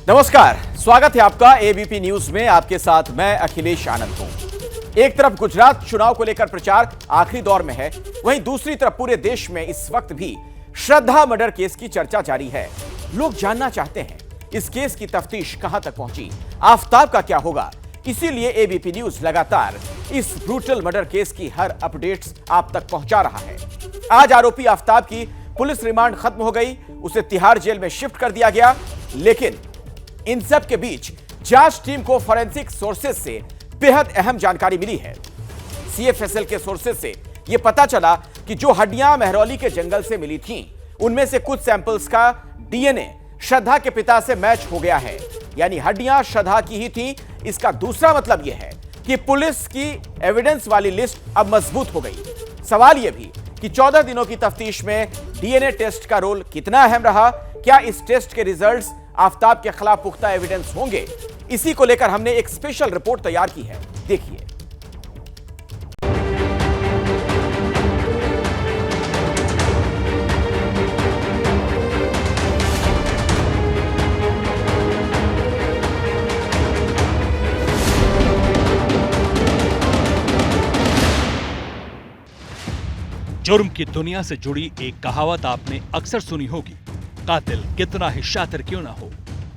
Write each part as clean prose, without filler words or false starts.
नमस्कार, स्वागत है आपका एबीपी न्यूज में। आपके साथ मैं अखिलेश आनंद हूं। एक तरफ गुजरात चुनाव को लेकर प्रचार आखिरी दौर में है, वहीं दूसरी तरफ पूरे देश में इस वक्त भी श्रद्धा मर्डर केस की चर्चा जारी है। लोग जानना चाहते हैं इस केस की तफ्तीश कहां तक पहुंची, आफताब का क्या होगा। इसीलिए एबीपी न्यूज लगातार इस ब्रूटल मर्डर केस की हर अपडेट्स आप तक पहुंचा रहा है। आज आरोपी आफताब की पुलिस रिमांड खत्म हो गई, उसे तिहाड़ जेल में शिफ्ट कर दिया गया। लेकिन इन सब के बीच जांच टीम को फॉरेंसिक सोर्सेज से बेहद अहम जानकारी मिली है। सीएफएसएल के सोर्सेज से यह पता चला कि जो हड्डियां महरौली के जंगल से मिली थीं, उनमें से कुछ सैंपल्स का डीएनए श्रद्धा के पिता से मैच हो गया है। यानी हड्डियां श्रद्धा की ही थी। इसका दूसरा मतलब यह है कि पुलिस की एविडेंस वाली लिस्ट अब मजबूत हो गई। सवाल यह भी कि 14 दिनों की तफ्तीश में डीएनए टेस्ट का रोल कितना अहम रहा। क्या इस टेस्ट के रिजल्ट्स आफताब के खिलाफ पुख्ता एविडेंस होंगे? इसी को लेकर हमने एक स्पेशल रिपोर्ट तैयार की है, देखिए। जुर्म की दुनिया से जुड़ी एक कहावत आपने अक्सर सुनी होगी, कातिल कितना ही शातिर क्यों ना हो,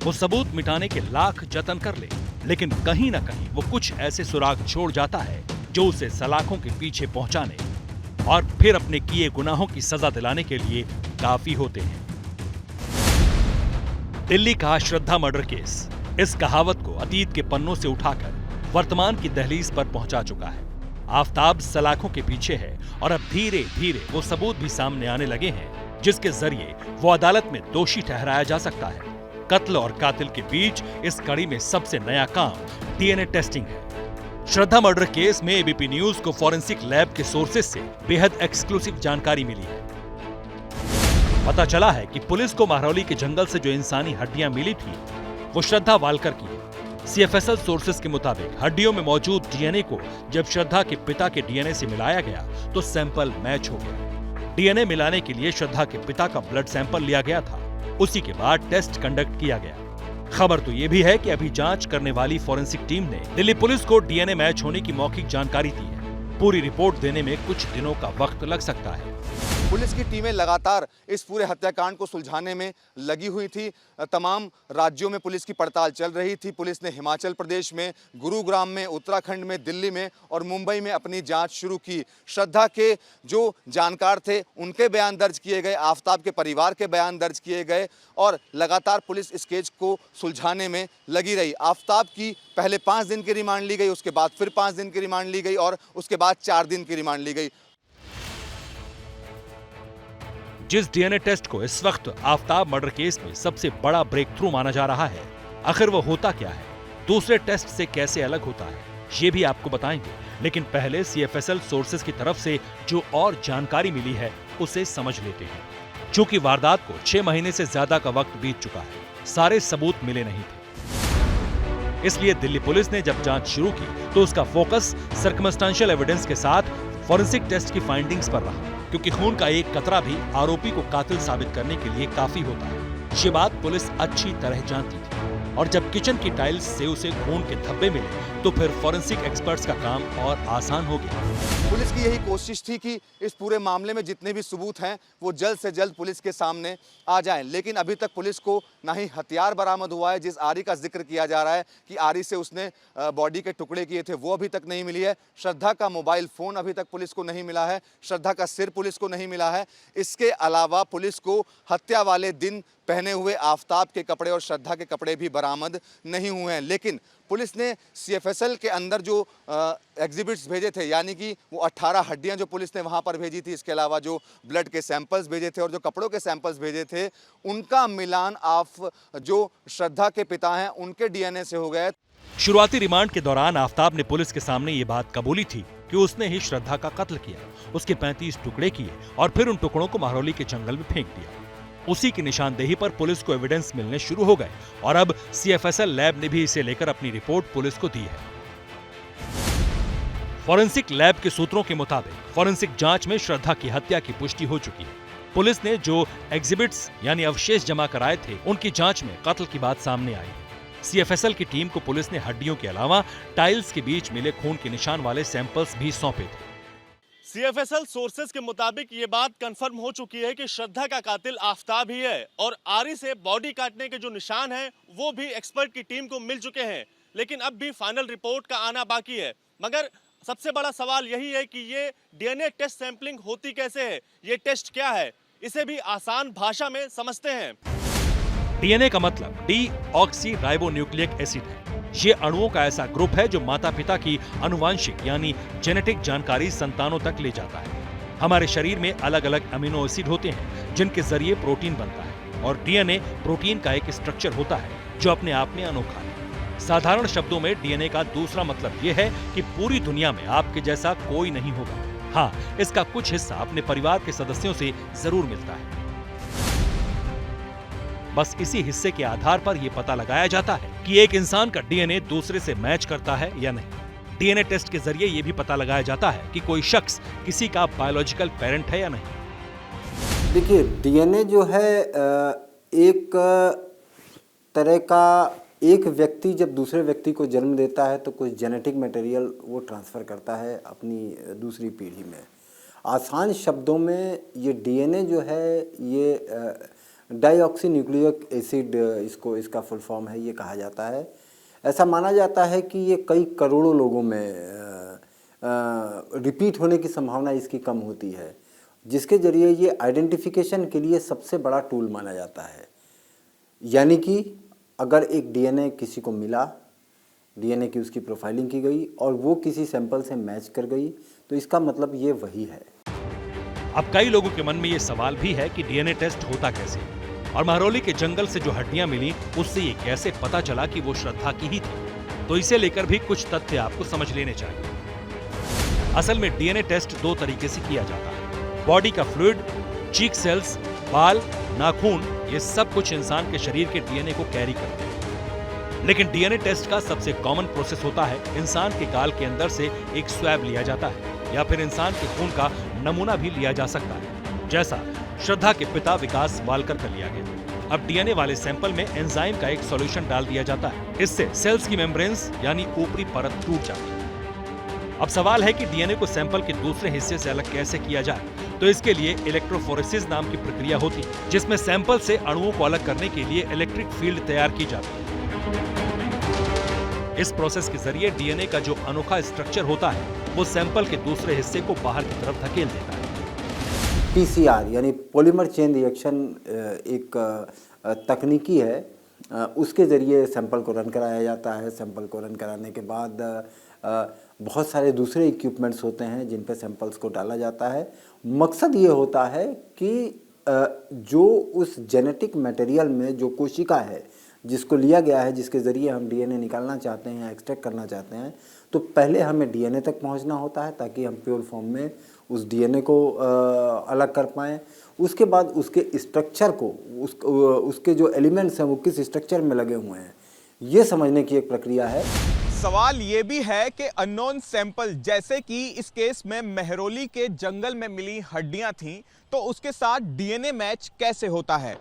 वो सबूत मिटाने के लाख जतन कर ले, लेकिन कहीं ना कहीं वो कुछ ऐसे सुराग छोड़ जाता है जो उसे सलाखों के पीछे पहुंचाने और फिर अपने किए गुनाहों की सजा दिलाने के लिए काफी होते हैं। दिल्ली का श्रद्धा मर्डर केस इस कहावत को अतीत के पन्नों से उठाकर वर्तमान की दहलीज पर पहुंचा चुका है। आफताब सलाखों के पीछे है और अब धीरे धीरे वो सबूत भी सामने आने लगे हैं जिसके जरिए वो अदालत में दोषी ठहराया जा सकता है। कत्ल और कातिल के बीच इस कड़ी में सबसे नया काम डीएनए टेस्टिंग है। श्रद्धा मर्डर केस में एबीपी न्यूज को फॉरेंसिक लैब के सोर्सेज से बेहद एक्सक्लूसिव जानकारी मिली है। पता चला है कि पुलिस को महरौली के जंगल से जो इंसानी हड्डियां मिली थी वो श्रद्धा वालकर की है। सीएफएसएल सोर्सेज के मुताबिक हड्डियों में मौजूद डीएनए को जब श्रद्धा के पिता के डीएनए से मिलाया गया तो सैंपल मैच हो गया। डीएनए मिलाने के लिए श्रद्धा के पिता का ब्लड सैंपल लिया गया था। उसी के बाद टेस्ट कंडक्ट किया गया। खबर तो यह भी है कि अभी जांच करने वाली फॉरेंसिक टीम ने दिल्ली पुलिस को डीएनए मैच होने की मौखिक जानकारी दी है। पूरी रिपोर्ट देने में कुछ दिनों का वक्त लग सकता है। पुलिस की टीमें लगातार इस पूरे हत्याकांड को सुलझाने में लगी हुई थी। तमाम राज्यों में पुलिस की पड़ताल चल रही थी। पुलिस ने हिमाचल प्रदेश में, गुरुग्राम में, उत्तराखंड में, दिल्ली में और मुंबई में अपनी जांच शुरू की। श्रद्धा के जो जानकार थे उनके बयान दर्ज किए गए, आफताब के परिवार के बयान दर्ज किए गए और लगातार पुलिस इस केस को सुलझाने में लगी रही। आफताब की पहले 5 दिन की रिमांड ली गई, उसके बाद फिर 5 दिन की रिमांड ली गई और उसके बाद 4 दिन की रिमांड ली गई। जिस डीएनए टेस्ट को इस वक्त आफताब मर्डर केस में सबसे बड़ा ब्रेक थ्रू माना जा रहा है, आखिर वो होता क्या है, दूसरे टेस्ट से कैसे अलग होता है, ये भी आपको बताएंगे। लेकिन पहले सीएफएसएल सोर्सेज की तरफ से जो और जानकारी मिली है उसे समझ लेते हैं। चूंकि वारदात को 6 महीने से ज्यादा का वक्त बीत चुका है, सारे सबूत मिले नहीं थे। इसलिए दिल्ली पुलिस ने जब जांच शुरू की तो उसका फोकस सर्कमस्टेंशियल एविडेंस के साथ फॉरेंसिक टेस्ट की फाइंडिंग्स पर रहा, क्योंकि खून का एक कतरा भी आरोपी को कातिल साबित करने के लिए काफी होता है। ये बात पुलिस अच्छी तरह जानती थी और जब किचन की टाइल्स से उसे खून के धब्बे मिले तो फिर फॉरेंसिक एक्सपर्ट्स का काम और आसान हो गया। पुलिस की यही कोशिश थी कि इस पूरे मामले में जितने भी सबूत हैं वो जल्द से जल्द पुलिस के सामने आ जाएं। लेकिन अभी तक पुलिस को ना ही हथियार बरामद हुआ है। जिस आरी का जिक्र किया जा रहा है कि आरी से उसने बॉडी के टुकड़े किए थे, वो अभी तक नहीं मिली है। श्रद्धा का मोबाइल फोन अभी तक पुलिस को नहीं मिला है। श्रद्धा का सिर पुलिस को नहीं मिला है। इसके अलावा पुलिस को हत्या वाले दिन पहने हुए आफताब के कपड़े और श्रद्धा के कपड़े भी बरामद नहीं हुए हैं। लेकिन पुलिस ने सीएफएसएल के अंदर जो एग्जिबिट्स भेजे थे, यानी कि वो 18 हड्डियां जो पुलिस ने वहां पर भेजी थी, इसके अलावा जो ब्लड के सैंपल्स भेजे थे और जो कपड़ों के सैंपल्स भेजे थे, उनका मिलान जो श्रद्धा के पिता हैं उनके डीएनए से हो गया। शुरुआती रिमांड के दौरान आफताब ने पुलिस के सामने ये बात कबूली थी कि उसने ही श्रद्धा का कत्ल किया, उसके 35 टुकड़े किए और फिर उन टुकड़ों को महरौली के जंगल में फेंक दिया। उसी की निशानदेही पर पुलिस को एविडेंस मिलने शुरू हो गए और अब सीएफएसएल लैब ने भी इसे लेकर अपनी रिपोर्ट पुलिस को दी है। फॉरेंसिक लैब के सूत्रों के मुताबिक फॉरेंसिक जांच में श्रद्धा की हत्या की पुष्टि हो चुकी है। पुलिस ने जो एग्जिबिट्स यानी अवशेष जमा कराए थे, उनकी जांच में कत्ल की बात सामने आई। सीएफएसएल की टीम को पुलिस ने हड्डियों के अलावा टाइल्स के बीच मिले खून के निशान वाले सैंपल्स भी सौंपे थे। सीएफएसएल सोर्सेज के मुताबिक ये बात कंफर्म हो चुकी है कि श्रद्धा का कातिल आफताब ही है और आरी से बॉडी काटने के जो निशान हैं वो भी एक्सपर्ट की टीम को मिल चुके हैं, लेकिन अब भी फाइनल रिपोर्ट का आना बाकी है। मगर सबसे बड़ा सवाल यही है कि ये डीएनए टेस्ट सैंपलिंग होती कैसे है, ये टेस्ट क्या है, इसे भी आसान भाषा में समझते हैं। डीएनए का मतलब डीऑक्सी राइबोन्यूक्लिक एसिड है। ये अणुओं का ऐसा ग्रुप है जो माता पिता की आनुवांशिक यानी जेनेटिक जानकारी संतानों तक ले जाता है। हमारे शरीर में अलग अलग अमीनो एसिड होते हैं जिनके जरिए प्रोटीन बनता है, और डीएनए प्रोटीन का एक स्ट्रक्चर होता है जो अपने आप में अनोखा है। साधारण शब्दों में डीएनए का दूसरा मतलब यह है कि पूरी दुनिया में आपके जैसा कोई नहीं होगा। हाँ, इसका कुछ हिस्सा अपने परिवार के सदस्यों से जरूर मिलता है। बस इसी हिस्से के आधार पर यह पता लगाया जाता है कि एक इंसान का डीएनए दूसरे से मैच करता है या नहीं। डीएनए टेस्ट के जरिए यह भी पता लगाया जाता है कि कोई शख्स किसी का बायोलॉजिकल पेरेंट है या नहीं। देखिए, डीएनए जो है एक तरह का, एक व्यक्ति जब दूसरे व्यक्ति को जन्म देता है तो कुछ जेनेटिक मटेरियल वो ट्रांसफ़र करता है अपनी दूसरी पीढ़ी में। आसान शब्दों में ये डीएनए जो है ये डाईऑक्सी न्यूक्लिक एसिड, इसका फुल फॉर्म है, ये कहा जाता है। ऐसा माना जाता है कि ये कई करोड़ों लोगों में रिपीट होने की संभावना इसकी कम होती है, जिसके जरिए ये आइडेंटिफिकेशन के लिए सबसे बड़ा टूल माना जाता है। यानी कि अगर एक डीएनए किसी को मिला, डीएनए की उसकी प्रोफाइलिंग की गई और वो किसी सैंपल से मैच कर गई, तो इसका मतलब ये वही है। अब कई लोगों के मन में ये सवाल भी है कि डीएनए टेस्ट होता कैसे, और महरौली के जंगल से जो हड्डियां मिली उससे ये कैसे पता चला कि वो श्रद्धा की ही थी। तो इसे लेकर भी कुछ तथ्य आपको समझ लेने चाहिए। असल में डीएनए टेस्ट दो तरीके से किया जाता है। बॉडी का फ्लूइड, चीक सेल्स, बाल, नाखून, ये सब कुछ इंसान के शरीर के डीएनए को कैरी करते हैं। लेकिन डीएनए टेस्ट का सबसे कॉमन प्रोसेस होता है इंसान के गाल के अंदर से एक स्वैब लिया जाता है, या फिर इंसान के खून का नमूना भी लिया जा सकता है, जैसा श्रद्धा के पिता विकास वालकर का लिया गया। अब डीएनए वाले सैंपल में एंजाइम का एक सॉल्यूशन डाल दिया जाता है। इससे सेल्स की मेम्ब्रेन्स यानी ऊपरी परत टूट जाती है। अब सवाल है कि डीएनए को सैंपल के दूसरे हिस्से से अलग कैसे किया जाए। तो इसके लिए इलेक्ट्रोफोरेसिस नाम की प्रक्रिया होती है, जिसमें सैंपल से अणुओं को अलग करने के लिए इलेक्ट्रिक फील्ड तैयार की जाती है। इस प्रोसेस के जरिए डीएनए का जो अनोखा स्ट्रक्चर होता है वो सैंपल के दूसरे हिस्से को बाहर की तरफ धकेल देता है। पीसीआर यानी पॉलीमर चेन रिएक्शन एक तकनीकी है, उसके ज़रिए सैंपल को रन कराया जाता है। सैंपल को रन कराने के बाद बहुत सारे दूसरे इक्विपमेंट्स होते हैं जिन पे सैंपल्स को डाला जाता है। मकसद ये होता है कि जो उस जेनेटिक मटेरियल में जो कोशिका है जिसको लिया गया है, जिसके ज़रिए हम डीएनए निकालना चाहते हैं या एक्सट्रैक्ट करना चाहते हैं, तो पहले हमें डीएनए तक पहुंचना होता है ताकि हम प्योर फॉर्म में उस डीएनए को अलग कर पाएँ। उसके बाद उसके स्ट्रक्चर को, उसके जो एलिमेंट्स हैं वो किस स्ट्रक्चर में लगे हुए हैं, ये समझने की एक प्रक्रिया है। सवाल ये भी है कि अननोन सैंपल, जैसे कि इस केस में महरौली के जंगल में मिली हड्डियां थीं, तो उसके साथ डीएनए मैच कैसे होता है।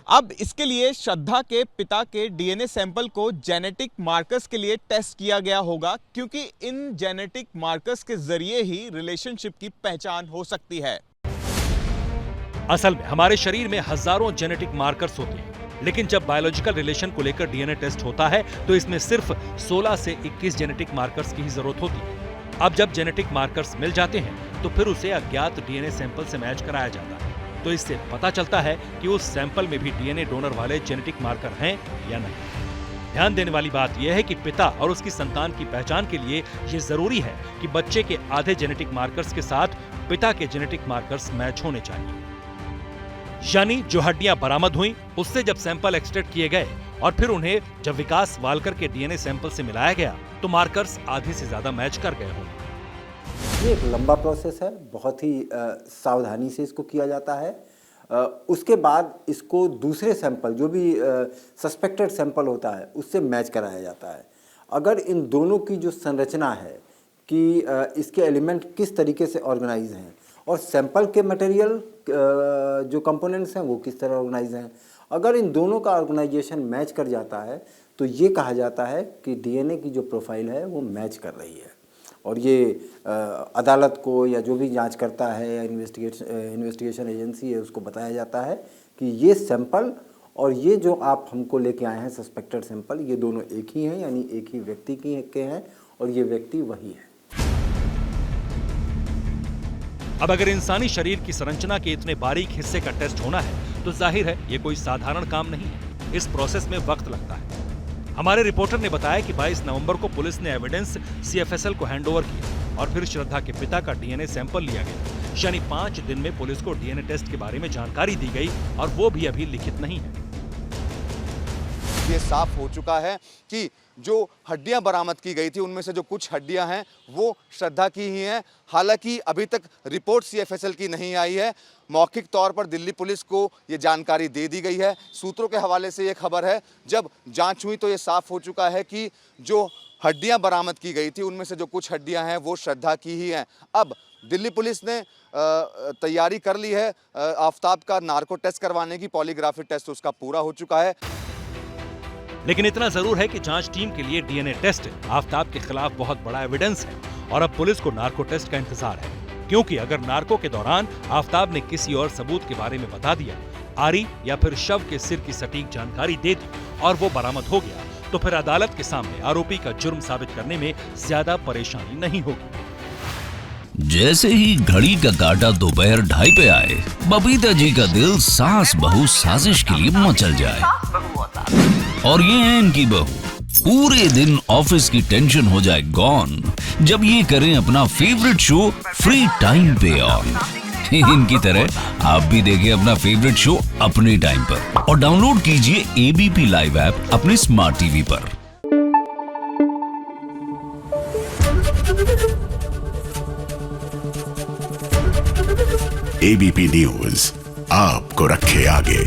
अब इसके लिए श्रद्धा के पिता के डीएनए सैंपल को जेनेटिक मार्कर्स के लिए टेस्ट किया गया होगा, क्योंकि इन जेनेटिक मार्कर्स के जरिए ही रिलेशनशिप की पहचान हो सकती है। असल में हमारे शरीर में हजारों जेनेटिक मार्कर्स होते हैं, लेकिन जब बायोलॉजिकल रिलेशन को लेकर डीएनए टेस्ट होता है तो इसमें सिर्फ 16 से 21 जेनेटिक मार्कर्स की ही जरूरत होती है। अब जब जेनेटिक मार्कर्स मिल जाते हैं तो फिर उसे अज्ञात डीएनए सैंपल से मैच कराया जाता है। तो इससे पता चलता है कि उस सैंपल में भी डीएनए डोनर वाले जेनेटिक मार्कर हैं या नहीं। ध्यान देने वाली बात यह है कि पिता और उसकी संतान की पहचान के लिए यह जरूरी है कि बच्चे के आधे जेनेटिक मार्कर्स के साथ पिता के जेनेटिक मार्कर्स मैच होने चाहिए। यानी जो हड्डियां बरामद हुई उससे जब सैंपल एक्सट्रैक्ट किए गए और फिर उन्हें जब विकास वालकर के डीएनए सैंपल से मिलाया गया तो मार्कर्स आधे से ज्यादा मैच कर गए होंगे। ये एक लंबा प्रोसेस है, बहुत ही सावधानी से इसको किया जाता है। उसके बाद इसको दूसरे सैंपल, जो भी सस्पेक्टेड सैंपल होता है, उससे मैच कराया जाता है। अगर इन दोनों की जो संरचना है कि इसके एलिमेंट किस तरीके से ऑर्गेनाइज हैं और सैंपल के मटेरियल जो कंपोनेंट्स हैं वो किस तरह ऑर्गेनाइज हैं। अगर इन दोनों का ऑर्गेनाइजेशन मैच कर जाता है तो ये कहा जाता है कि डीएनए की जो प्रोफाइल है वो मैच कर रही है। और ये अदालत को या जो भी जांच करता है या इन्वेस्टिगेशन एजेंसी है उसको बताया जाता है कि ये सैंपल और ये जो आप हमको लेके आए हैं सस्पेक्टेड सैंपल, ये दोनों एक ही हैं, यानी एक ही व्यक्ति के हैं और ये व्यक्ति वही है। अब अगर इंसानी शरीर की संरचना के इतने बारीक हिस्से का टेस्ट होना है तो जाहिर है ये कोई साधारण काम नहीं है। इस प्रोसेस में वक्त लगता है। हमारे रिपोर्टर ने बताया कि 22 नवंबर को पुलिस ने एविडेंस सीएफएसएल को हैंडओवर किया और फिर श्रद्धा के पिता का डीएनए सैंपल लिया गया। यानी 5 दिन में पुलिस को डीएनए टेस्ट के बारे में जानकारी दी गई और वो भी अभी लिखित नहीं है। ये साफ हो चुका है कि जो हड्डियां बरामद की गई थी उनमें से जो कुछ हड्डियां हैं वो श्रद्धा की ही हैं। हालांकि अभी तक रिपोर्ट सीएफएसएल की नहीं आई है। मौखिक तौर पर दिल्ली पुलिस को ये जानकारी दे दी गई है। सूत्रों के हवाले से ये खबर है, जब जांच हुई तो ये साफ हो चुका है कि जो हड्डियां बरामद की गई थी उनमें से जो कुछ हड्डियां हैं वो श्रद्धा की ही हैं। अब दिल्ली पुलिस ने तैयारी कर ली है आफताब का नार्को टेस्ट करवाने की। पॉलीग्राफी टेस्ट उसका पूरा हो चुका है। लेकिन इतना जरूर है कि जांच टीम के लिए डीएनए टेस्ट आफताब के खिलाफ बहुत बड़ा एविडेंस है और अब पुलिस को नार्को टेस्ट का इंतजार है, क्योंकि अगर नार्को के दौरान आफताब ने किसी और सबूत के बारे में बता दिया, आरी या फिर शव के सिर की सटीक जानकारी दे दी और वो बरामद हो गया, तो फिर अदालत के सामने आरोपी का जुर्म साबित करने में ज्यादा परेशानी नहीं होगी। जैसे ही घड़ी का काटा दोपहर 2:30 पे आए, बबीता जी का दिल सास बहू साजिश के लिए मचल जाए। और ये है इनकी बहू, पूरे दिन ऑफिस की टेंशन हो जाए गॉन जब ये करें अपना फेवरेट शो फ्री टाइम पे ऑन। इनकी तरह आप भी देखें अपना फेवरेट शो अपने टाइम पर और डाउनलोड कीजिए एबीपी लाइव ऐप अपने स्मार्ट टीवी पर। एबीपी न्यूज आपको रखे आगे।